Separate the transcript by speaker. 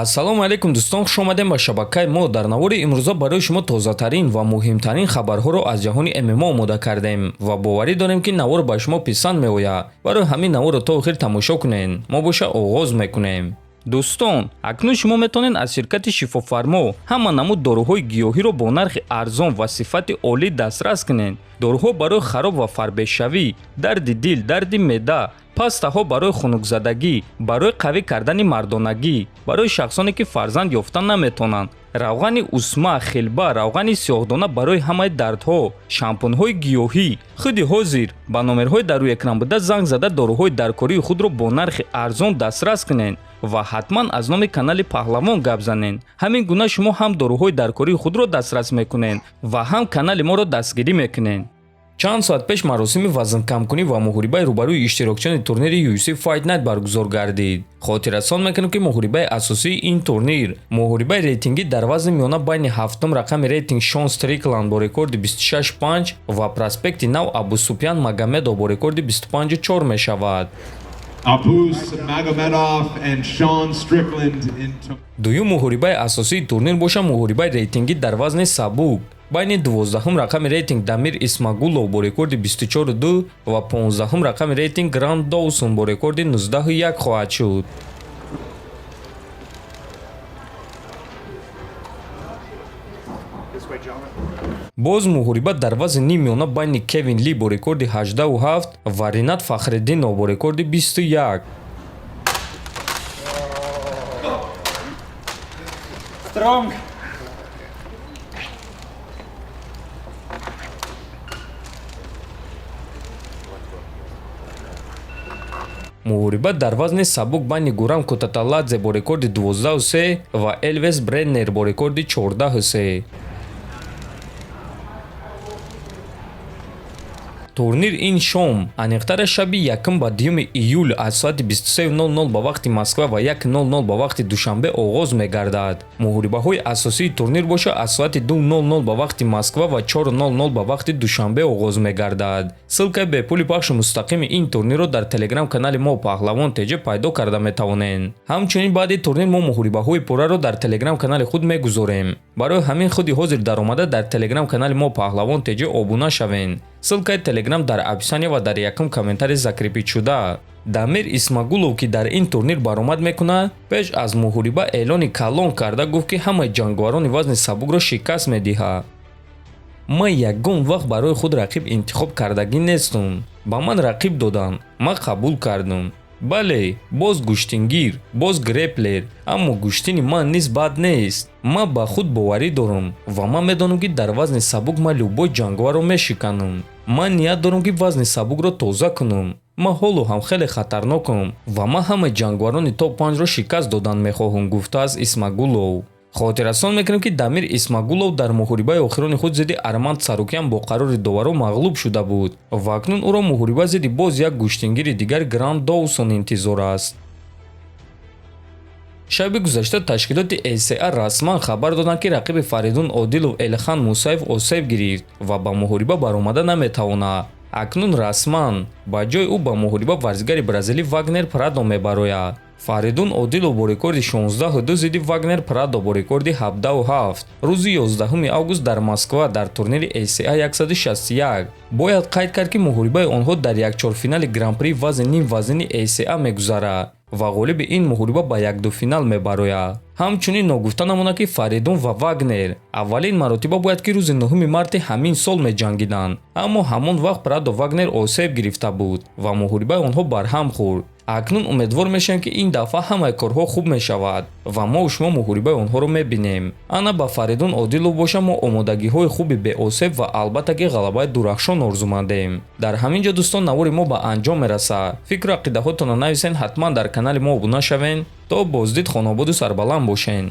Speaker 1: ассалому алайкум дӯстон, хуш омадем ба шабакаи мо. дар навори имрӯза барои шумо тозатарин ва муҳимтарин хабарҳоро аз ҷаҳони ММА омода кардем ва боварӣ дорем ки навор ба шумо писанд меояд. барои ҳамин наворро то охир тамошо кунед. мо боша оғоз мекунем. дӯстон, акнун шумо метавонед аз ширкати шифофармо ҳама намуд доруҳои гиёҳиро бо нархи арзон ва сифати олӣ дастрас кунед. доруҳо барои хароб ва фарбешавӣ, дарди дил, дарди меъда, пастаҳо барои хунукзадагӣ, барои қавӣ кардани мардонагӣ, барои шахсоне ки фарзанд ёфта наметавонанд, равғани усма, хилба, равғани сиёҳдона барои ҳамаи дардҳо, шампунҳои гиёҳӣ. худи ҳозир ба номерҳои дар рӯи экран буда занг зада доруҳои даркории худро бо нархи арзон дастрас кунед ва ҳатман аз номи канали Паҳлавон гап занед. ҳамин гуна шумо ҳам доруҳои даркории худро дастрас мекунед ва ҳам канали моро дастгирӣ мекунед. чанд соат пеш маросими вазнкамкунӣ ва муҳорибаи рӯбарӯи иштирокчиёни турнири UFC Fight Night баргузор гардид. хотиррасон мекунем ки муҳорибаи асосии ин турнир, муҳорибаи рейтингӣ дар вазни миёна байни ҳафтум рақами рейтинг Шон Стрикланд бо рекорди 26-5 ва проспекти нав Абусупян Магомедов бо рекорди 25-4 мешавад.
Speaker 2: Abus Magomedov and Sean Strickland into
Speaker 1: дуюм муҳорибаи асосии турнир боша муҳорибаи рейтингӣ дар вазни сабук байни 12-ум рақами рейтинг Дамир Исмагулов бо рекорди 24-2 ва 15-ум рақами рейтинг Грант Доусон бо рекорди 19-1 хоҳад шуд. боз муҳориба дар вазни нимёна байни Кевин Ли бо рекорди 18-7 ва Ринат Фахриддинов бо рекорди 21.
Speaker 3: Strong.
Speaker 1: муҳориба дар вазни сабук байни Гурам Кутаталадзе бо рекорди 12-3 ва Элвис Бреннер бо рекорди 14-3. турнир ин шом аниқтара шаби 1 ба 2 июл аз соати 23:00 ба вақти Москва ва 1:00 ба вақти Душанбе оғоз мегардад. муҳорибаҳои асосии турнир боша аз соати 2:00 ба вақти Москва ва 4:00 ба вақти Душанбе оғоз мегардад. ссилкаи бепули пахши мустақими ин турнирро дар телеграм-канали мо Паҳлавон теҷа пайдо карда метавонед. ҳамчунин баъди турнир мо муҳорибаҳои пурраро дар телеграм-канали худ мегузорем. барои ҳамин худи ҳозир даромада дар телеграм-канали мо Паҳлавон теҷа обуна шавед. ссилкаи телеграм дар описания ва дар якум комментарий закрепитшуда. Дамир Исмагулов ки дар ин турнир баромад мекунад, пеш аз муҳориба эълони калон карда гуфт ки ҳамаи ҷанговарони вазни сабукро шикаст медиҳад. ман ягон вақт барои худ рақиб интихоб кардагӣ нестум. ба ман рақиб доданд, ман қабул кардам. бале, боз гӯштингир, боз греплер, аммо гӯштини ман низ бад нест. ман ба худ боварӣ дорам ва ман медонам ки дар вазни сабук ман любой ҷанговарро мешиканам. ман ният дорам ки вазни сабукро тоза кунам. ман ҳоло ҳам хеле хатарнокам ва ман ҳамаи ҷанговарони топ-5-ро шикаст додан мехоҳам, гуфтааст Исмагулов. хотиррасон мекунем ки Дамир Исмагулов дар муҳорибаи охирони худ зидди Арманд Сарукян бо қарори доваро мағлуб шуда буд ва акнун ӯро муҳориба зидди боз як гӯштингири дигар Грант Доусон интизор аст. шаби гузашта ташкилоти ACA расман хабар доданд ки рақиби Фаридун Одилов Элхан Мусаев осеб гирифт ва ба муҳориба баромада наметавонад. акнун расман ба ҷои ӯ ба муҳориба варзигари бразилӣ Вагнер Прадо мебарояд. Фаридун Одилов бо рекорди 16-2 зидди Вагнер Прадо бо рекорди 17-7 рӯзи 11 август дар Москва дар турнири ACA 161. бояд қайд кард ки муҳорибаи онҳо дар якчорфинали гран-при вазни ним вазнини ACA мегузарад ва ғолиби ин муҳориба ба 1-2 финал мебарояд. ҳамчунин ногуфта намонад ки Фаридун ва Вагнер аввалин маротиба бояд ки рӯзи 9 марти ҳамин сол меҷангиданд, аммо ҳамон вақт Прадо Вагнер осеб гирифта буд ва муҳорибаи онҳо барҳам хӯрд. акнун умедвор мешавем ки ин дафъа ҳамаи корҳо хуб мешавад ва мо шумо муҳорибаи онҳоро мебинем. ана ба Фаридун Одилов боша мо омодагиҳои хуби беосеб ва албатта ки ғалабаи дурахшон орзумандем. дар ҳамин ҷо дӯстон навори мо ба анҷом мерасад. фикру ақидаҳотонро нависен, ҳатман дар канали мо обуна шавен. то боздид хонободу сарбаланд бошен.